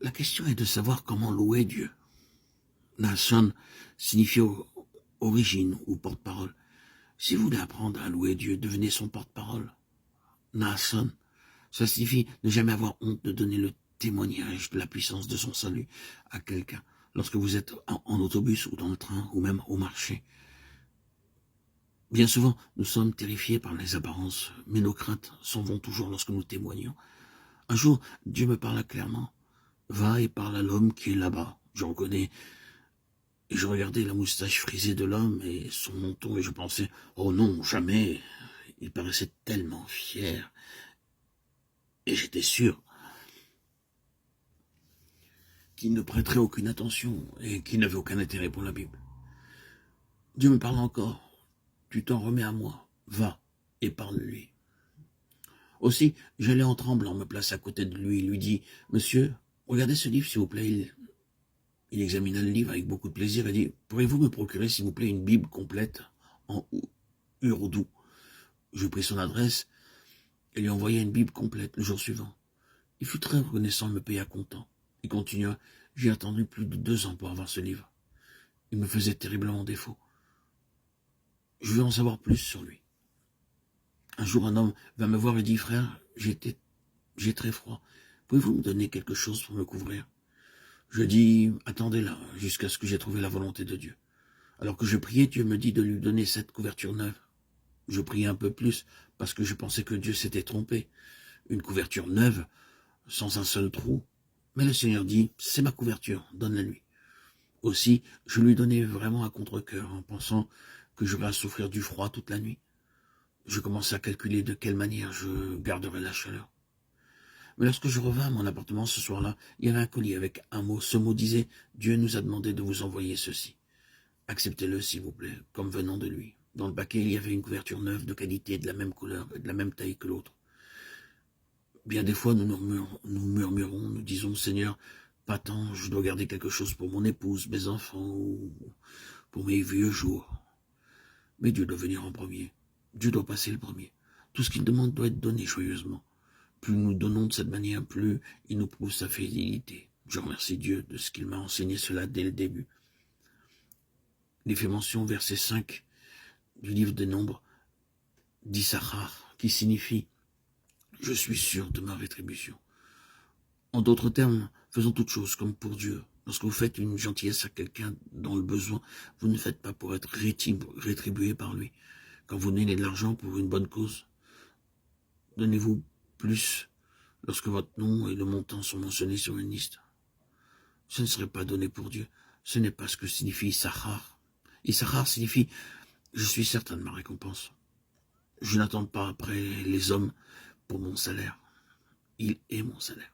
La question est de savoir comment louer Dieu. Nason signifie origine ou porte-parole. Si vous voulez apprendre à louer Dieu, devenez son porte-parole. Nason, ça signifie ne jamais avoir honte de donner le témoignage de la puissance de son salut à quelqu'un. Lorsque vous êtes en autobus ou dans le train ou même au marché. Bien souvent, nous sommes terrifiés par les apparences, mais nos craintes s'en vont toujours lorsque nous témoignons. Un jour, Dieu me parla clairement. Va et parle à l'homme qui est là-bas. Je reconnais. Et je regardais la moustache frisée de l'homme et son menton et je pensais, oh non, jamais. Il paraissait tellement fier. Et j'étais sûr qu'il ne prêterait aucune attention et qu'il n'avait aucun intérêt pour la Bible. Dieu me parle encore. Tu t'en remets à moi. Va et parle-lui. Aussi, j'allais en tremblant, me place à côté de lui et lui dis, monsieur, regardez ce livre s'il vous plaît. Il examina le livre avec beaucoup de plaisir et dit, pourriez-vous me procurer s'il vous plaît une Bible complète en ourdou? Je pris son adresse et lui envoyai une Bible complète le jour suivant. Il fut très reconnaissant et me paya content. Il continua, j'ai attendu plus de 2 ans pour avoir ce livre. Il me faisait terriblement défaut. Je veux en savoir plus sur lui. Un jour, un homme vint me voir et dit, frère, j'ai très froid. Pouvez-vous me donner quelque chose pour me couvrir? Je dis, attendez là, jusqu'à ce que j'aie trouvé la volonté de Dieu. Alors que je priais, Dieu me dit de lui donner cette couverture neuve. Je priais un peu plus, parce que je pensais que Dieu s'était trompé. Une couverture neuve, sans un seul trou. Mais le Seigneur dit, c'est ma couverture, donne-la-lui. Aussi, je lui donnais vraiment à contre-cœur, en pensant que j'aurais à souffrir du froid toute la nuit. Je commençais à calculer de quelle manière je garderais la chaleur. Mais lorsque je revins à mon appartement ce soir-là, il y avait un colis avec un mot. Ce mot disait « Dieu nous a demandé de vous envoyer ceci. Acceptez-le, s'il vous plaît, comme venant de lui. » Dans le paquet, il y avait une couverture neuve de qualité, de la même couleur et de la même taille que l'autre. Bien des fois, nous murmurons, nous disons « Seigneur, pas tant, je dois garder quelque chose pour mon épouse, mes enfants ou pour mes vieux jours. » Mais Dieu doit venir en premier. Dieu doit passer le premier. Tout ce qu'il demande doit être donné joyeusement. Plus nous donnons de cette manière, plus il nous prouve sa fidélité. Je remercie Dieu de ce qu'il m'a enseigné cela dès le début. Il fait mention, verset 5 du livre des Nombres, d'Issachar, qui signifie « Je suis sûr de ma rétribution ». En d'autres termes, faisons toutes choses comme pour Dieu. Lorsque vous faites une gentillesse à quelqu'un dans le besoin, vous ne faites pas pour être rétribué par lui. Quand vous donnez de l'argent pour une bonne cause, donnez-vous plus lorsque votre nom et le montant sont mentionnés sur une liste. Ce ne serait pas donné pour Dieu. Ce n'est pas ce que signifie Issachar. Issachar signifie « Je suis certain de ma récompense. Je n'attends pas après les hommes pour mon salaire. Il est mon salaire. »